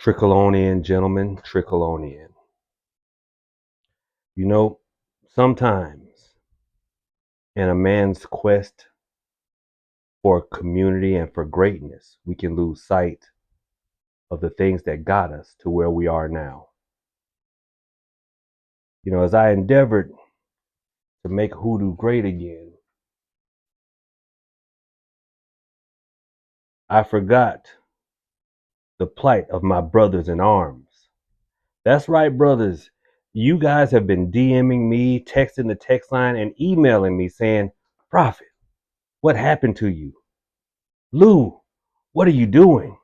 Trickle on in, gentlemen, trickle on in. You know, sometimes in a man's quest for community and for greatness, we can lose sight of the things that got us to where we are now. You know, as I endeavored to make Hoodoo great again, I forgot the plight of my brothers in arms. That's right, brothers. You guys have been DMing me, texting the text line, and emailing me saying, Prophet, what happened to you? Lou, what are you doing?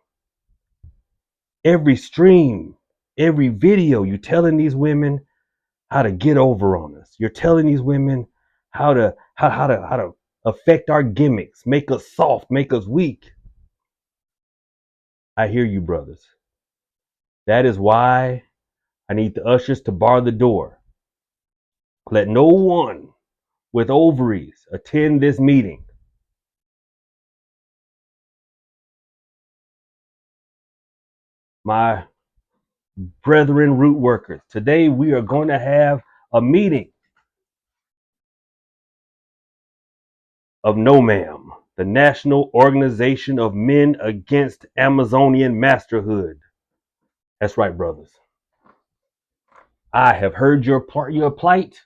Every stream, every video, you're telling these women how to get over on us. You're telling these women how to affect our gimmicks, make us soft, make us weak. I hear you, brothers. That is why I need the ushers to bar the door. Let no one with ovaries attend this meeting. My brethren root workers, today we are going to have a meeting of NOMAM, the National Organization of Men Against Amazonian Masterhood. That's right, brothers. I have heard your plight,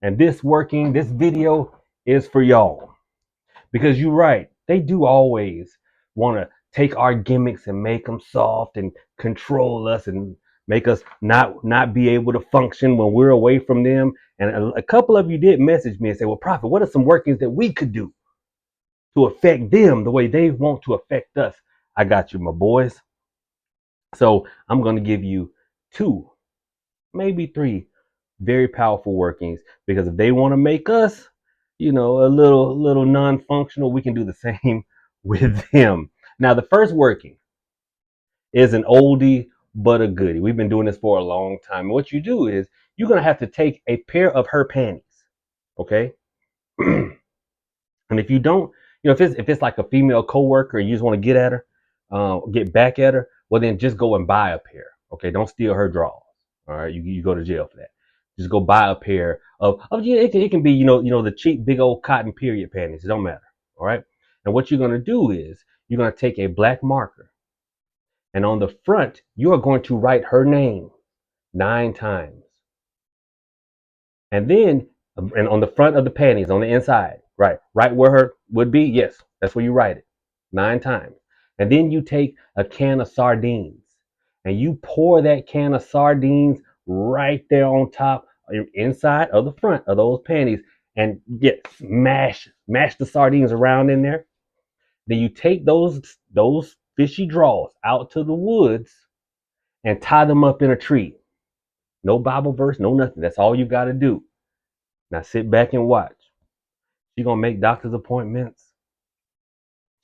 and this video is for y'all. Because you're right, they do always want to take our gimmicks and make them soft and control us and make us not be able to function when we're away from them. And a couple of you did message me and say, well, Prophet, what are some workings that we could do to affect them the way they want to affect us? I got you, my boys. So I'm going to give you 2, maybe 3 very powerful workings, because if they want to make us, a little non-functional, we can do the same with them. Now, the first working is an oldie but a goodie. We've been doing this for a long time. And what you do is you're going to have to take a pair of her panties, okay? And if you don't, if it's like a female coworker and you just want to get at her, get back at her, well, then just go and buy a pair, okay? Don't steal her drawers, all right? You go to jail for that. Just go buy a pair of it can be, the cheap big old cotton period panties. It don't matter, all right? And what you're going to do is you're going to take a black marker, and on the front, you are going to write her name 9 times. And then, and on the front of the panties, on the inside, right where her would be, yes, that's where you write it 9 times. And then you take a can of sardines and you pour that can of sardines right there on top, inside of the front of those panties, and mash the sardines around in there. Then you take those fishy draws out to the woods and tie them up in a tree. No Bible verse, no nothing. That's all you got to do. Now sit back and watch. She gonna make doctor's appointments.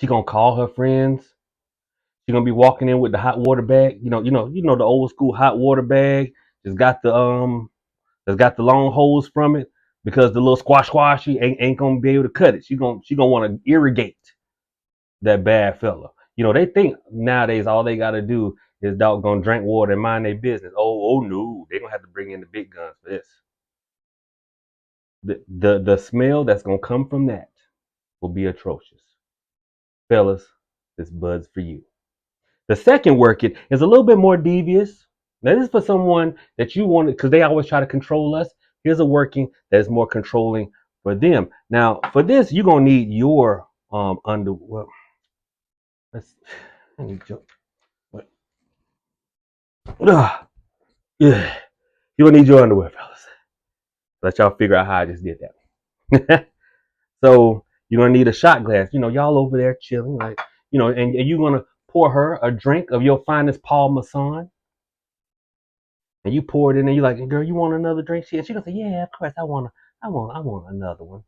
She gonna call her friends. She gonna be walking in with the hot water bag. The old school hot water bag. It's got the long hose from it, because the little squashy ain't gonna be able to cut it. She gonna want to irrigate that bad fella. They think nowadays all they gotta do is doggone drink water and mind their business. Oh no, they gonna have to bring in the big guns for this. The smell that's gonna come from that will be atrocious. Fellas, this bud's for you. The second working is a little bit more devious. Now, this is for someone that you want, because they always try to control us. Here's a working that is more controlling for them. Now, for this, you're gonna need your under. Well, I need your. What? Yeah, you're gonna need your underwear, fellas. Let y'all figure out how I just did that. So you're gonna need a shot glass. Y'all over there chilling, like, and you're gonna pour her a drink of your finest Paul Masson. And you pour it in there. You're like, girl, you want another drink? She's gonna say, yeah, of course, I want another one.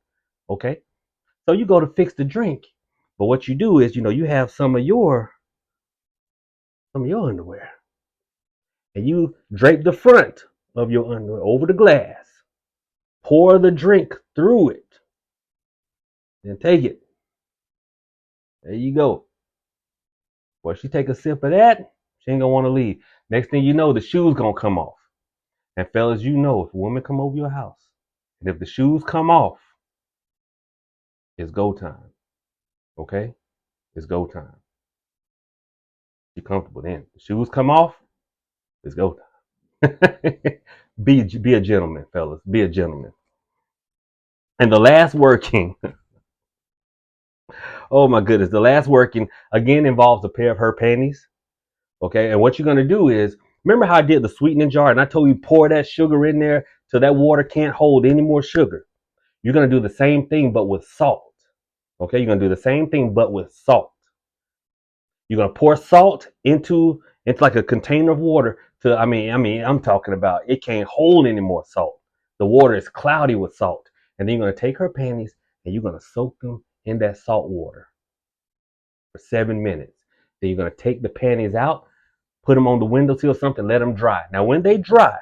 Okay. So you go to fix the drink, but what you do is, you have some of your underwear, and you drape the front of your underwear over the glass. Pour the drink through it, and take it. There you go. Well, she take a sip of that, she ain't gonna want to leave. Next thing you know, the shoes gonna come off. And fellas, you know, if a woman come over your house, and if the shoes come off, it's go time. Okay? It's go time. You're comfortable then. The shoes come off, it's go time. Be a gentleman, fellas. Be a gentleman. And the last working, oh my goodness, the last working again involves a pair of her panties. Okay, and what you're gonna do is, remember how I did the sweetening jar and I told you pour that sugar in there till that water can't hold any more sugar. You're gonna do the same thing but with salt. Okay, you're gonna do the same thing but with salt. You're gonna pour salt into like a container of water to I'm talking about it can't hold any more salt. The water is cloudy with salt. And then you're gonna take her panties and you're gonna soak them in that salt water for 7 minutes. Then you're gonna take the panties out, put them on the windowsill or something, let them dry. Now when they dry,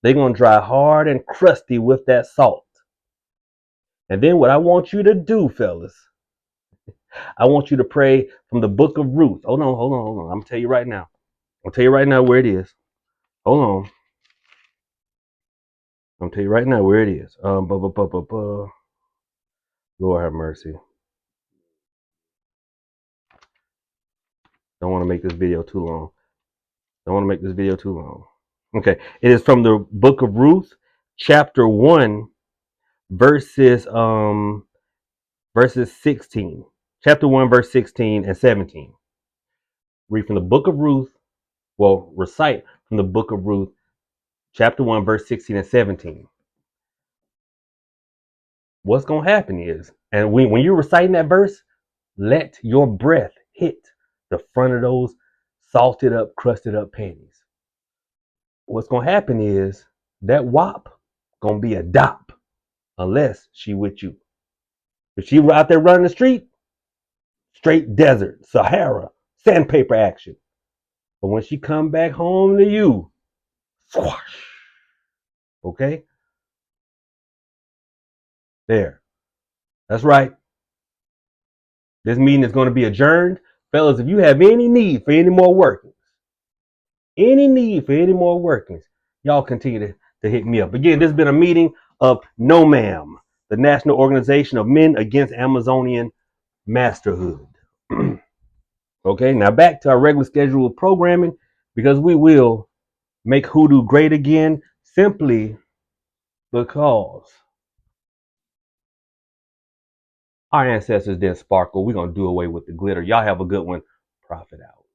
they're gonna dry hard and crusty with that salt. And then what I want you to do, fellas, I want you to pray from the book of Ruth. Hold on. I'm gonna tell you right now. I'll tell you right now where it is. Hold on. I'm gonna tell you right now where it is. Lord have mercy. Don't want to make this video too long. Okay. It is from the book of Ruth, chapter 1, verses 16. Chapter 1, verse 16 and 17. Read from the book of Ruth. Well, recite from the book of Ruth, chapter 1, verse 16 and 17. What's going to happen is, and when you're reciting that verse, let your breath hit the front of those salted up, crusted up panties. What's going to happen is that wop going to be a dop unless she with you. If she out there running the street, straight desert, Sahara, sandpaper action. But when she come back home to you, squash. Okay? There. That's right. This meeting is going to be adjourned. Fellas, if you have any need for any more workings, y'all continue to hit me up. Again, this has been a meeting of No Ma'am, the National Organization of Men Against Amazonian Masterhood. Okay, now back to our regular schedule of programming, because we will make Hoodoo great again simply because our ancestors didn't sparkle. We're going to do away with the glitter. Y'all have a good one. Profit out.